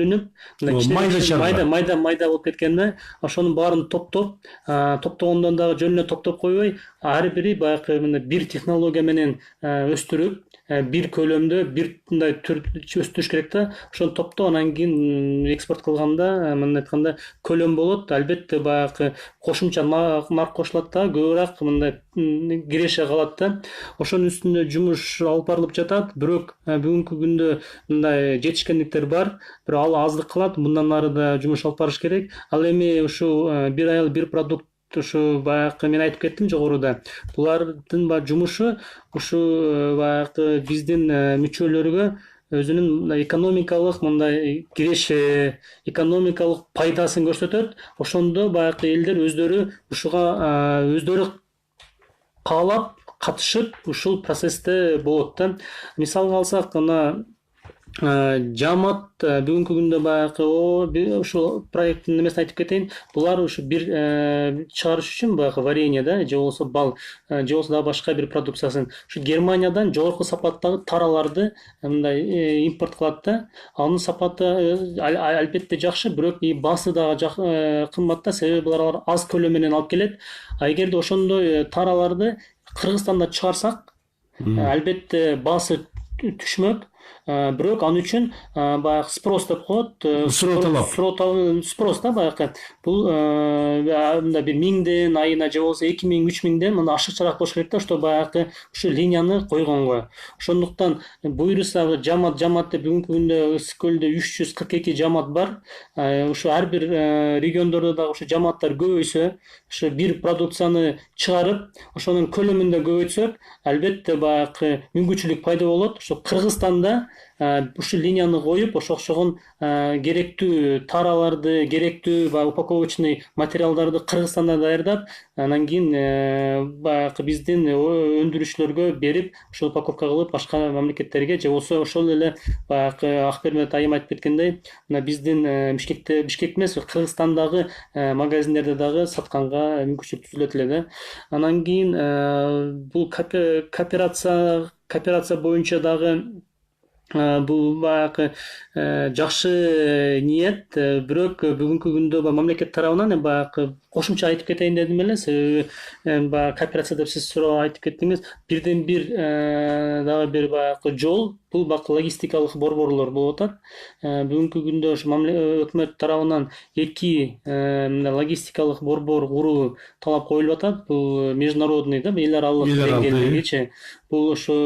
майда болуп кеткен да. Ошонун баарын топтогондон дагы жөн эле топтоп койбой, ар бири баягы бир технология менен өстүрүп, бир көлөмдө бир мындай түр өстүрүш керек да. Ошону топтоп анан кийин экспорт кылганда мындай айтканда көлөм болот. Албетте баягы кошумча нарк кошулат да, көбүрөөк мындай киреше калат да. Ошонун үстүндө жумуш алып барылып жатат. Бирок бүгүнкү күндө мындай жетишкендиктер бар. Бирок ал аздык кылат. Мындан ары да жумуш алып барыш керек. Ал эми ушу бир айыл бир продукт, ушу баягы мен айтып кеттим жогоруда. Булардын жумушу ушу баягы биздин мүчөлөргө өзүнүн экономикалык мындай киреше, экономикалык пайдасын көрсөтөт. Ошондо баягы элдер өздөрү ушуга өздөрү каалап катышып ушул процессте болот да. Мисалга алсак, мына Жамат бүгүнкү күндө баягы ушул проекттин немесин айтып кетейин. Булар ушу бир чыгарыш үчүн баягы варенье да, же болбосо бал, же болбосо дагы башка бир продукциясын ушу Германиядан жогорку сапаттагы тараларды мындай импорт кылат да. Анын сапаты албетте жакшы, бирок баасы дагы кымбат да, себеби булар аз көлөм менен алып келет. Эгерде ошондой тараларды Кыргызстанда чыгарсак, албетте баасы түшмөк. Бирок аны үчүн баягы спрос деп коет. Спрос да баягы. Бул мындай бир 1000ден айына же болбосо 2000-3000ден мына ашыкчараак болуш керек да, что баягы ушу линияны койгонго. Ошондуктан буйруса жамат деп бүгүнкү күндө Ысык-Көлдө 342 жамат бар. Ушу ар бир региондордо дагы ушу жаматтар көбөйсө, ушу бир продукцияны чыгарып, ошонун көлөмүн да көбөйтсөк, албетте баягы мүмкүнчүлүк пайда болот. Ушу Кыргызстанда да ушул линияны коюп ошо окшогон керектүү тараларды, керектүү баягы упаковочный материалдарды Кыргызстанда даярдап, анан кийин баягы биздин өндүрүүчүлөргө берип, ошол упаковка кылып башка мамлекеттерге же болбосо ошол эле баягы Акбермет айым айтып кеткендей, мына биздин Бишкек эмес, Кыргызстандагы магазиндерде дагы сатканга мүмкүнчүлүк түзүлөт эле да. Анан кийин бул кооперация боюнча дагы бул баягы жакшы ниет, бирок бүгүнкү күндө мамлекет тарабынан баягы кошумча айтып кетейин дедим эле, себеби баягы кооперация деп сиз суроо айтып кеттиңиз. Бирден бир дагы бир баягы жол бул баягы логистикалык борборлор болуп атат. Бүгүнкү күндө ошо өкмөт тарабынан 2 логистикалык борбор куруу талап коюлуп атат. Бул международный да, эл аралык деңгээлдегичи. Бул ошо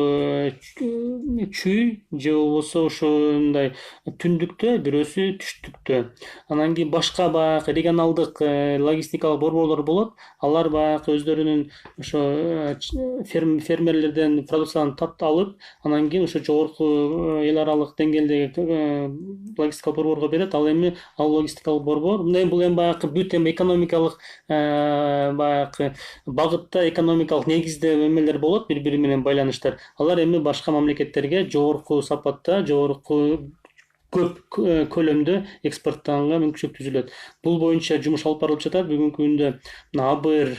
чүй же болбосо ошондой түндүктө, бирөөсү түштүктө. Анан кийин башка баягы регионалдык логистикалык борборлор болот. Алар баягы өздөрүнүн ошо фермерлерден продукцияны таптап алып, анан кийин ошо жогорку эл аралык деңгээлдеги логистикалык борборго берет. Ал эми логистикалык борбор бул эми баягы бүт экономикалык баягы багытта экономикалык негизде эмелер болот, бири-бири менен байланыштар. Алар эми башка мамлекеттерге жогорку сапатта, жогорку көп көлөмдө экспорттоого мүмкүнчүлүк түзүлөт. Бул боюнча жумуш алып барылып жатат. Бүгүнкү күндө АБР,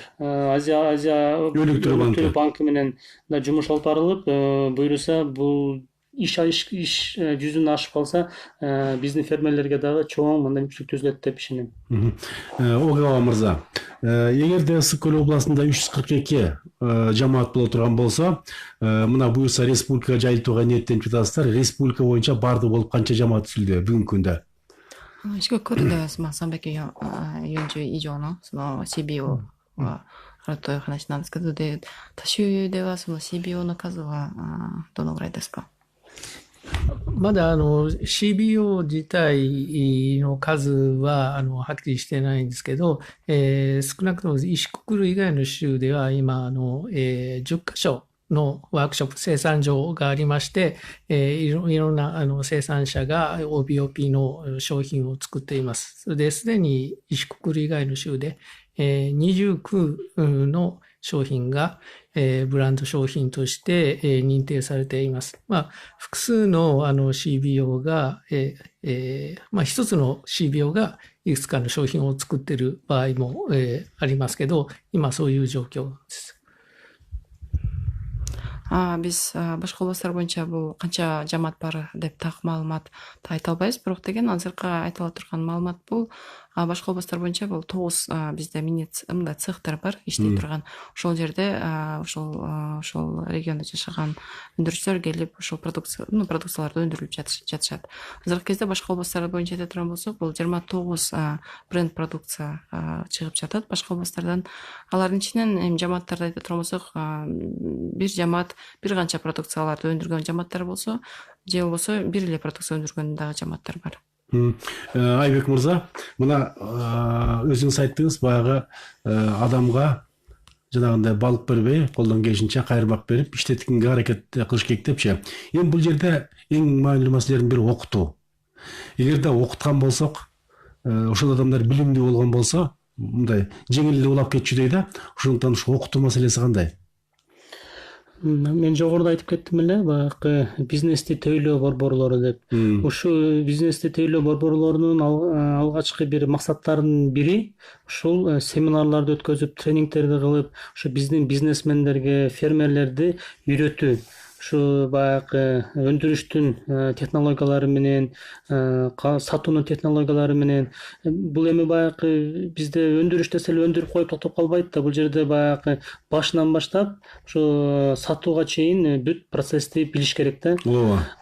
Азия Өнүктүрүү банкы менен да жумуш алып барылып, буюрса бул иш жүзүнө ашып калса, биздин фермерлерге дагы чоң мындай мүмкүнчүлүк түзүлөт деп ишенем. Огава мырза, эгерде Ысык көл областында 342 жамаат боло турган болсо, мына буюрса республикага жайылтууга ниеттенип жатасыздар. Республика боюнча баардыгы болуп канча жамаат түзүлдү бүгүнкү күндө? 四国では340以上のその CBO があるという話なんですけど、で、他州ではその CBO の数はどのぐらいですか？まだCBO 自体の数ははっきりしてないんですけど、少なくとも四国以外の州では今10カ所のワークショップ生産場がありまして、いろんな生産者が OBOP の商品を作っています。それですでに四国以外の州で29の商品がブランド商品として認定されています。複数のCBO が、一つの CBO がいくつかの商品を作っている場合もありますけど、今そういう状況です。Биз башка областтар боюнча бул канча жамаат бар деп так маалымат айта албайбыз, бирок деген азыркы айтыла турган маалымат бул башка областтар боюнча бул 9 бизде мындай цехтер бар, иштей турган. Ошол жерде ошол региондо жашаган өндүрүүчүлөр келип ошол продукцияларды өндүрүп жатышат. Азыркы кезде башка областтар боюнча айта турган болсок, бул 29 бренд продукция чыгып жатат башка областтардан. Алардын ичинен эми жамааттарды айта турган болсок, бир жамаат бир канча продукцияларды өндүргөн жамааттар болсо, же болбосо бир эле продукция өндүргөн дагы жамааттар бар. Айбек мырза, мына өзүңүз айттыңыз, баягы адамга жанагындай балык бербей, колдон келишинче кайырмак берип, иштеткенге аракет кылыш керек депчи. Эми бул жерде эң маанилүү маселелердин бири окутуу. Эгерде окуткан болсок, ошол адамдар билимдүү болгон болсо, мындай жеңил эле улап кетчүдөй да. Ошондуктан ушу окутуу маселеси кандай? Мен жогоруда айтып кеттим эле, баягы бизнести тейлөө борборлору деп. Ушу бизнести тейлөө борборлорунун алгачкы бир максаттарынын бири ушул семинарларды өткөзүп, тренингтерди кылып, ушу биздин бизнесмендерге, фермерлерди үйрөтүү. Ушу баягы өндүрүштүн технологиялары менен, сатуунун технологиялары менен, бул эми баягы бизде өндүрүш десе эле өндүрүп коюп токтоп калбайт да. Бул жерде баягы башынан баштап ушу сатууга чейин бүт процессти билиш керек да.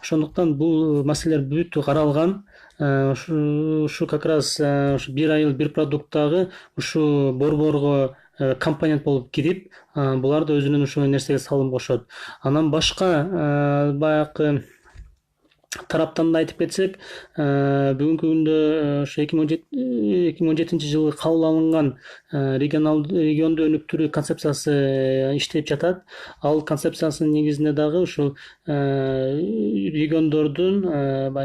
Ошондуктан бул маселелер бүт каралган. Ушу как раз бир айыл бир продукттагы ушу борборго компонент болуп кирип, булар да өзүнүн ушул нерсеге салым кошот. Анан башка баягы тараптан да айтып кетсек, бүгүнкү күндө ошо 2017 жылы кабыл алынган регионду өнүктүрүү концепциясы иштеп жатат. Ал концепциясынын негизинде дагы ушул региондордун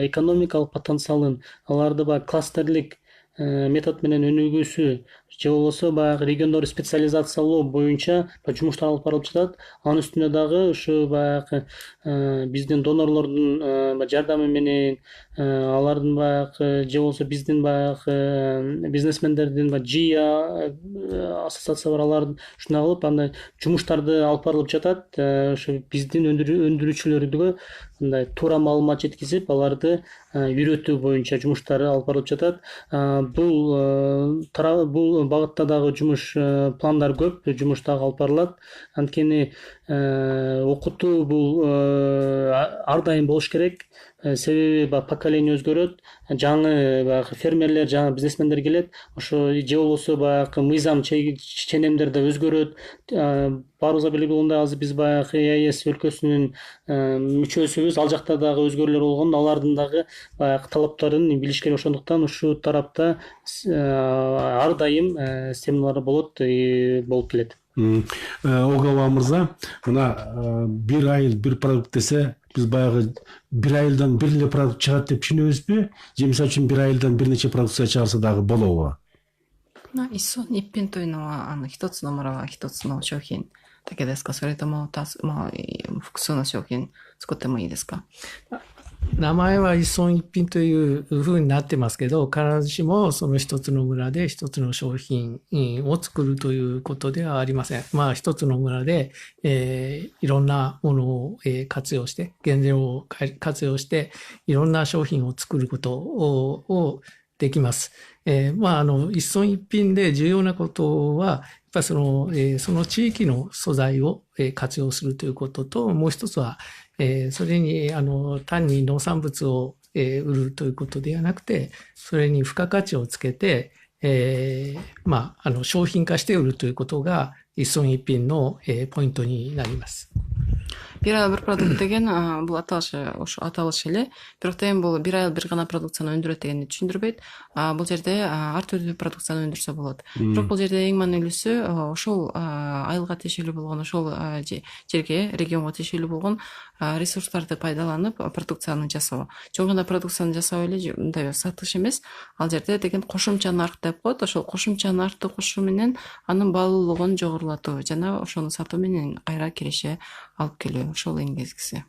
экономикалык потенциалын, аларды кластерлик метод менен өнүгүүсү же болбосо баягы региондорду специализациялоо боюнча жумуштар алып барылып жатат. Анын үстүнө дагы ушу баягы биздин донорлордун жардамы менен алардын баягы же болбосо биздин баягы бизнесмендердин ЖИА ассоциация бар, алар ушундай кылып андай жумуштарды алып барылып жатат. Ошо биздин өндүрүүчүлөргө мындай туура маалымат жеткизип, аларды үйрөтүү боюнча жумуштары алып барылып жатат. Бул багытта дагы жумуш пландар көп, жумуш дагы алып барылат. Анткени окутуу бул ар дайым болуш керек. Себеби поколение өзгөрөт, жаңы баягы фермерлер, жаңы бизнесмендер келет. Ошо же болбосо баягы мыйзам ченемдер да өзгөрөт. Баарыбызга белгилүү болгондой, азыр биз баягы ЕАЭС өлкөсүнүн мүчөсүбүз, ал жакта дагы өзгөрүүлөр болгон, алардын дагы баягы талаптарын билиш керек. Ошондуктан ушул тарапта ар дайым семиналар болуп келет. Огава мырза, мына бир айыл бир продукт десе, биз баягы бир айылдан бир эле продукт чыгат деп түшүнөбүзбү? Же мисалы үчүн бир айылдан бир нече продукция чыгарса дагы болобу? 一層に一品というのは、一つの村は一つの商品だけですか？それとも複数の商品作ってもいいですか？名前は一村一品というふうになってますけど、必ずしもその一つの村で一つの商品を作るということではありません。一つの村で、いろんなものを活用して、原料を活用して、いろんな商品を作ることをできます。一村一品で重要なことは、やっぱりその地域の素材を活用するということと、もう一つは、それに、単に農産物を売るということではなくて、それに付加価値をつけて、商品化して売るということが、一村一品のポイントになります。Бир айыл бир продукт деген бул аталыш эле. Бирок эми бул бир айыл бир гана продукцияны өндүрөт дегенди түшүндүрбөйт. Бул жерде ар түрдүү продукцияны өндүрсө болот. Бирок бул жерде эң маанилүүсү ошол айылга тиешелүү болгон, ошол жерге, регионго тиешелүү болгон ресурстарды пайдаланып продукцияны жасоо. Чоң гана продукцияны жасоо эле мындай сатыш эмес. Ал жерде деген кошумча нарк деп коет. Ошол кошумча наркты кошуу менен анын баалуулугун жогорулатуу жана ошону сатуу менен кайра киреше алып келүү. Ошол эң негизгиси.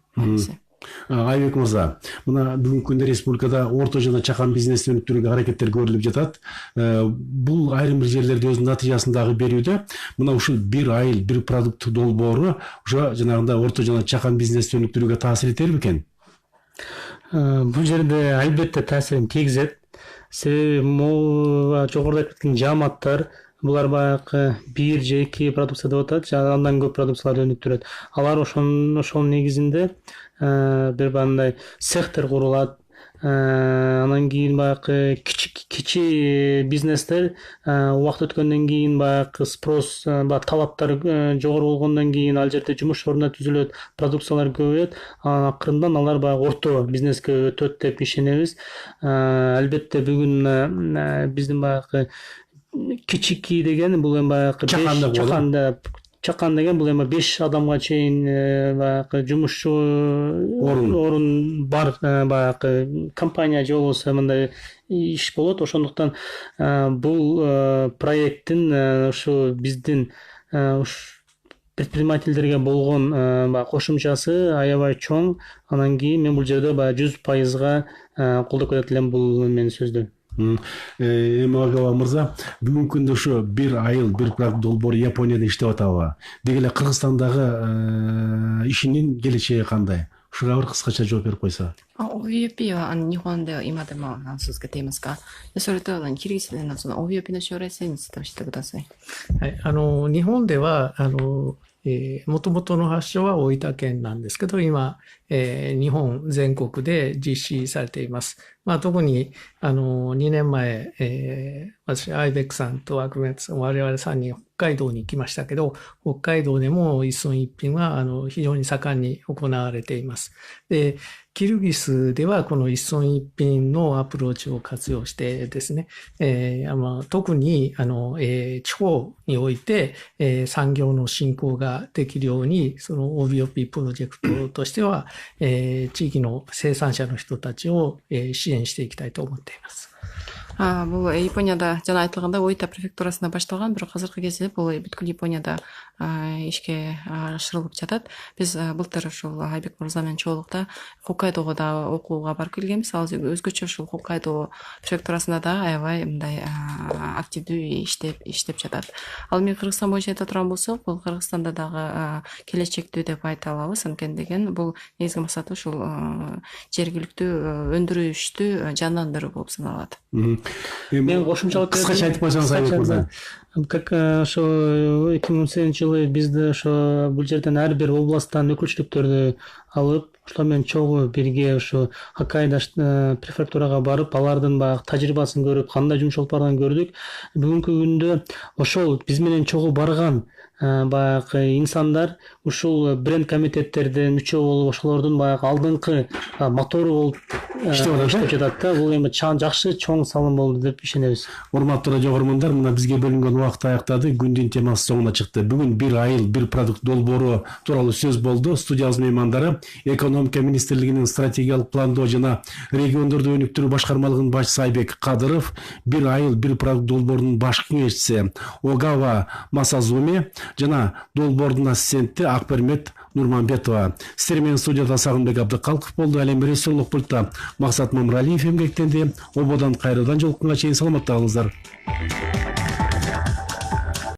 Айбек мырза, мына бүгүнкү күндө республикада орто жана чакан бизнести өнүктүрүүгө аракеттер көрүлүп жатат. Бул айрым бир жерлерде өзүнүн натыйжасын дагы берүүдө. Мына ушул бир айыл, бир продукт долбоору ошо жанагындай орто жана чакан бизнести өнүктүрүүгө таасир этерби экен? Бул жерде албетте таасирин тийгизет. Себеби жогоруда айтып кеткен жааматтар, булар баягы бир же эки продукция деп атат, жана андан көп продукцияларды өнүктүрөт. Алар ошонун негизинде бир бандай цехтер курулат. Анан кийин баягы кичи бизнестер убакыт өткөндөн кийин баягы спрос, талаптар жогору болгондон кийин ал жерде жумуш орундар түзүлөт, продукциялар көбөйөт. Акырындан алар баягы орто бизнеске өтөт деп ишенебиз. Албетте бүгүн биздин баягы кичики деген бул эми баягы чакан деген бул эми 5 адамга чейин баягы жумушчу орун бар баягы компания же болбосо мындай иш болот. Ошондуктан бул проекттин ушу биздин предпринимательдерге болгон кошумчасы аябай чоң. Анан кийин мен бул жерде баягы 100%га колдоп кетет элем бул менин сөздү. Огава мырза, бүгүнкү күндө ошо бир айыл, бир продукт долбоору Японияда иштеп атабы? Деги эле Кыргызстандагы ишинин келечеги кандай? Ушуга бир кыскача жооп берип койсо. OVP は日本では今でも続けていますか？それとキルギスでのその OVP の将来性について教えてください。はい、日本ではもともとの発祥は大分県なんですけど、今、日本全国で実施されています。特に、2年前、私、アイベックさんとワークメントさん、我々3人北海道に行きましたけど、北海道でも一村一品は、非常に盛んに行われています。で、キルギスではこの一村一品のアプローチを活用してですね、特に、地方において、産業の振興ができるように、その OBOP プロジェクトとしては、地域の生産者の人たちを、支援していきたいと思っています。Бул Японияда жана айтылгандай Оита префектурасында башталган, бирок азыркы кезде бул бүткүл Японияда ишке ашырылып жатат. Биз былтыр ушул Айбек мырза менен чогулукта Хоккайдого да окууга барып келгенбиз. Ал өзгөчө ушул Хоккайдо префектурасында да аябай мындай активдүү иштеп жатат. Ал эми Кыргызстан боюнча айта турган болсок, бул Кыргызстанда дагы келечектүү деп айта алабыз. Анткени деген бул негизги максаты ушул жергиликтүү өндүрүштү жандандыруу болуп саналат. Мен кошумчалап кыскача айтып койсоңуз Айбек мырза. Как ошо 2010-жылы бизди ошо бул жерден ар бир областтан өкүлчүлүктөрдү алып, ошолар менен чогуу бирге ошо Хоккайдо префектурага барып, алардын баягы тажрыйбасын көрүп, кандай жумуш алып барганын көрдүк. Бүгүнкү күндө ошол биз менен чогуу барган баягы инсандар ушул бренд комитеттерде мүчө болуп, ошолордун баягы алдыңкы мотору болуп иштеп жатат да. Бул эми жакшы чоң салым болду деп ишенебиз. Урматтуу радио көрөрмандар, мына бизге бөлүнгөн убакыт аяктады. Күндүн темасы соңуна чыкты. Бүгүн бир айыл, бир продукт долбоору тууралуу сөз болду. Студиябыз меймандары Экономика министрлигинин стратегиялык пландоо жана региондорду өнүктүрүү башкармалыгынын башчысы Айбек Кадыров, бир айыл, бир продукт долбоорунун баш кеңешчиси Огава Масазуми жана долбоордун ассистенти Акбермет Нурманбетова. Сиздер менен студияда Сагынбек Абдыкалков болду. Ал эми режиссерлук пультта Максат Мамыралиев эмгектенди. Ободон кайрадан жолукканга чейин саламатта калыңыздар.